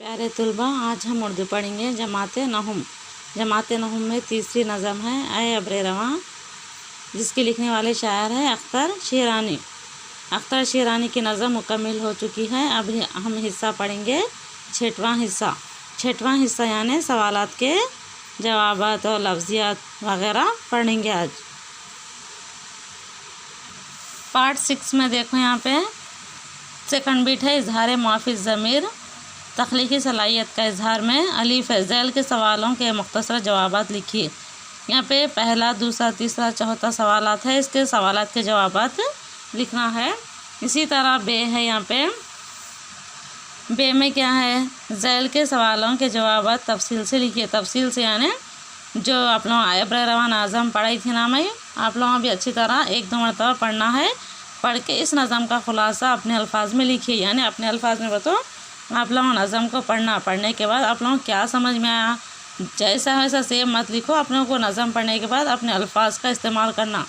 प्यारे तलबा, आज हम उर्दू पढ़ेंगे जमाते नहुम। जमाते नहुम में तीसरी नज़म है ऐ अब्रे रवां, जिसके लिखने वाले शायर हैं अख्तर शिरानी। अख्तर शिरानी की नज़म मुकम्मिल हो चुकी है। अब हम हिस्सा पढ़ेंगे छठवां हिस्सा। छठवां हिस्सा यानी सवालात के जवाबात और लफ्ज़ियात वगैरह पढ़ेंगे आज। पार्ट 6 में देखो, यहाँ पे सेकंड बीट है इजहार मुआफ़िज़ ज़मीर। तख्लीकी सलाहियत का इजहार में अलीफ ज़ैल के सवालों के मुख्तसर जवाबात लिखिए। यहाँ पे पहला, दूसरा, तीसरा, चौथा सवालात है, इसके सवालात के जवाबात लिखना है। इसी तरह बे है, यहाँ पे बे में क्या है, ज़ैल के सवालों के जवाबात तफसील से लिखिए। तफसील से यानी जो आप लोग ऐ अब्रे रवां नज़म पढ़ाई थी ना, मैं आप लोगों भी अच्छी तरह 1-2 मरतबा पढ़ना है। पढ़ के इस नज़म का खुलासा अपने अल्फाज में लिखिए, यानी अपने अल्फाज में बताओ आप लोगों नज़म को पढ़ने के बाद आप लोगों को क्या समझ में आया। जैसा वैसा सेम मत लिखो, आप लोगों को नज़म पढ़ने के बाद अपने अल्फाज का इस्तेमाल करना।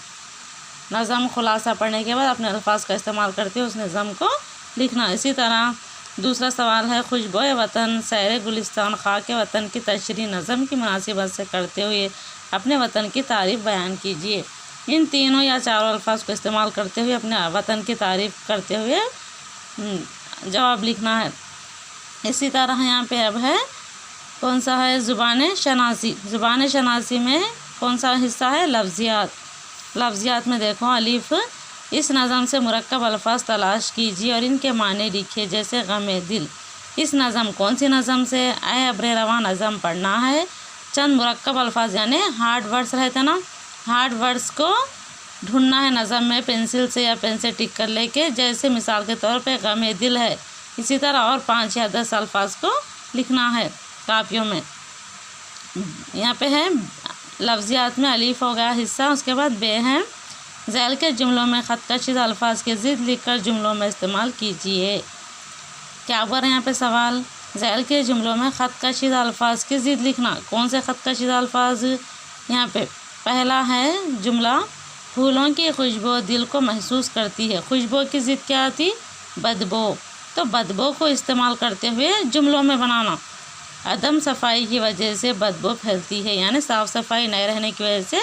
नज़म खुलासा पढ़ने के बाद अपने अल्फाज का इस्तेमाल करते हुए उस नज़म को लिखना। इसी तरह दूसरा सवाल है खुशबोए वतन सैर गुलिस्तान खाके वतन की तशरीह नज़म की मुनासिबत से करते हुए अपने वतन की तारीफ़ बयान कीजिए। इन तीनों या चारों अल्फाज को इस्तेमाल करते हुए अपने वतन की तारीफ़ करते हुए जवाब लिखना है। इसी तरह यहाँ पे अब है कौन सा है, ज़ुबान शनासी। ज़ुबान शनासी में कौन सा हिस्सा है, लफ्ज़ियात। लफ्ज़ियात में देखो अलीफ, इस नज़म से मुरक्कब अल्फाज तलाश कीजिए और इनके माने लिखिए, जैसे गमे दिल। इस नज़म कौन सी नज़म से, ऐ अब्रे रवां नज़म पढ़ना है। चंद मुरक्कब अल्फाज यानी हार्ड वर्ड्स रहते ना, हार्ड वर्ड्स को ढूंढना है नज़म में पेंसिल से या पेन से टिक कर लेके। जैसे मिसाल के तौर पे गमे दिल है, इसी तरह और 5 या 10 अल्फाज को लिखना है कापियों में। यहाँ पे है लफ्ज़ियात में अलीफ हो गया हिस्सा। उसके बाद बे है, ज़ैल के जुमलों में ख़त कशीदा अल्फाज के ज़िद लिखकर जुमलों में इस्तेमाल कीजिए। क्या हुआ यहाँ पे सवाल, ज़ैल के जुमलों में ख़त कशीदा अल्फाज के ज़िद लिखना। कौन से ख़त कशीदा अल्फाज, यहाँ पे पहला है जुमला, फूलों की खुशबू दिल को महसूस करती है। खुशबू की ज़िद क्या आती, बदबू। तो बदबू को इस्तेमाल करते हुए जुमलों में बनाना। अदम सफाई की वजह से बदबू फैलती है, यानी साफ़ सफाई नहीं रहने की वजह से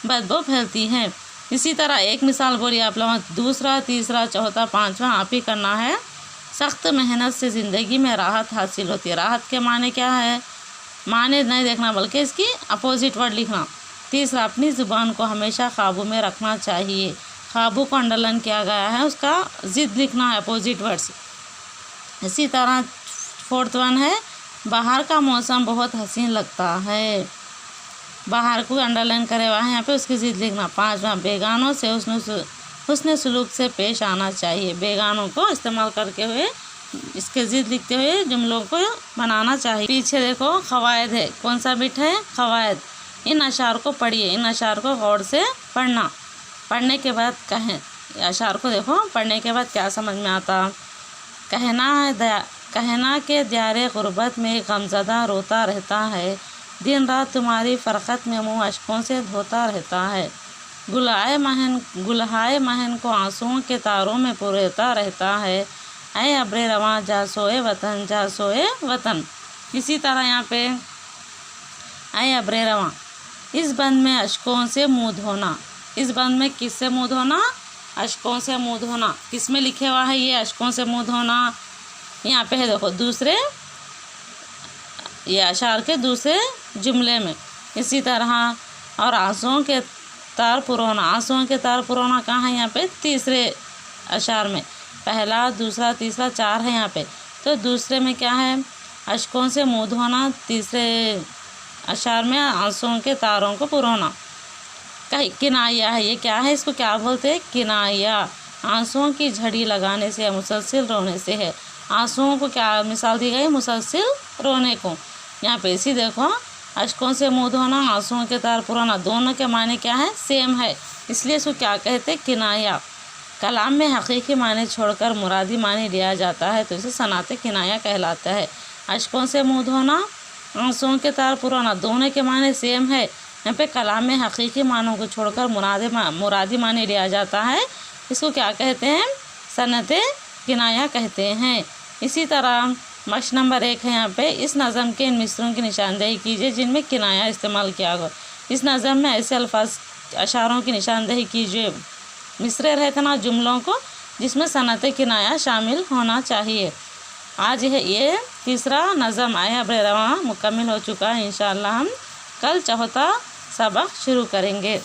बदबू फैलती है। इसी तरह एक मिसाल बोलिए आप लोगों, दूसरा, तीसरा, चौथा, पाँचवा आप ही करना है। सख्त मेहनत से ज़िंदगी में राहत हासिल होती है। राहत के माने क्या है, माने नहीं देखना बल्कि इसकी अपोजिट वर्ड लिखना। तीसरा, अपनी ज़ुबान को हमेशा काबू में रखना चाहिए। काबू को अंडरलाइन किया गया है, उसका ज़िद लिखना है, अपोजिट वर्ड्स। इसी तरह 4th वन है, बाहर का मौसम बहुत हसीन लगता है। बाहर को अंडरलाइन करे हुआ है यहाँ पे, उसकी ज़िद लिखना। 5वां, बेगानों से हुस्न सलूक से पेश आना चाहिए। बेगानों को इस्तेमाल करके हुए इसके ज़िद लिखते हुए जुमलों को बनाना चाहिए। पीछे देखो क़वायद है, कौन सा बिट है, क़वायद। इन अशार को पढ़िए, इन अशार को गौर से पढ़ना। पढ़ने के बाद कहें, अशार को देखो पढ़ने के बाद क्या समझ में आता। कहना के द्यारे गुर्बत में गमज़दा रोता रहता है। दिन रात तुम्हारी फ़रक़त में मुँह अश्कों से धोता रहता है। गुलहाए महन को आंसुओं के तारों में पुरोता रहता है। ऐ अब्रे रवां जा सोए वतन, जा सोए वतन। इसी तरह यहाँ पे ऐ अब्रे रवां, इस बंद में अश्कों से मुँह धोना। इस बंद में किससे मुँह धोना, अश्कों से मुँह धोना। किस में लिखे हुआ है ये अश्कों से मुँह धोना, यहाँ पे है देखो दूसरे, ये अशार के दूसरे जुमले में। इसी तरह और आंसुओं के तार पुरोना। आंसुओं के तार पुरोना कहाँ है, यहाँ पे तीसरे अशार में। पहला, दूसरा, तीसरा, 4 है यहाँ पे। तो दूसरे में क्या है, अश्कों से मुँह धोना। तीसरे अशार में आंसुओं के तारों को पुरोना। किनाया है, ये क्या है, इसको क्या बोलते हैं, किनाया। आंसुओं की झड़ी लगाने से, मुसलसिल रोने से है। आंसुओं को क्या मिसाल दी गई, मुसलसिल रोने को। यहाँ पे इसी देखो, अश्कों से मुँह धोना, आंसुओं के तार पुराना, दोनों के माने क्या है, सेम है। इसलिए इसको क्या कहते हैं, किनाया। कलाम में हकीकी माने छोड़कर मुरादी माने लिया जाता है तो इसे सनाते किनाया कहलाता है। अश्कों से मुँह धोना, आंसुओं के तार पुराना, दोनों के माने सेम है। यहाँ पे कलाम में हकीकी मानों को छोड़कर मुरादी माने लिया जाता है, इसको क्या कहते हैं, सनते किनाया कहते हैं। इसी तरह मश्क नंबर 1 है यहाँ पे, इस नज़म के इन मिसरों की निशानदेही कीजिए जिनमें किनाया इस्तेमाल किया हो। इस नज़म में ऐसे अल्फाज अशारों की निशानदेही कीजिए, मिसरे रहते ना जुमलों को, जिसमें सनत किनाया शामिल होना चाहिए। आज ये तीसरा नज़म आया बरवा मुकम्मल हो चुका है। इंशाअल्लाह हम कल चौथा सबक शुरू करेंगे।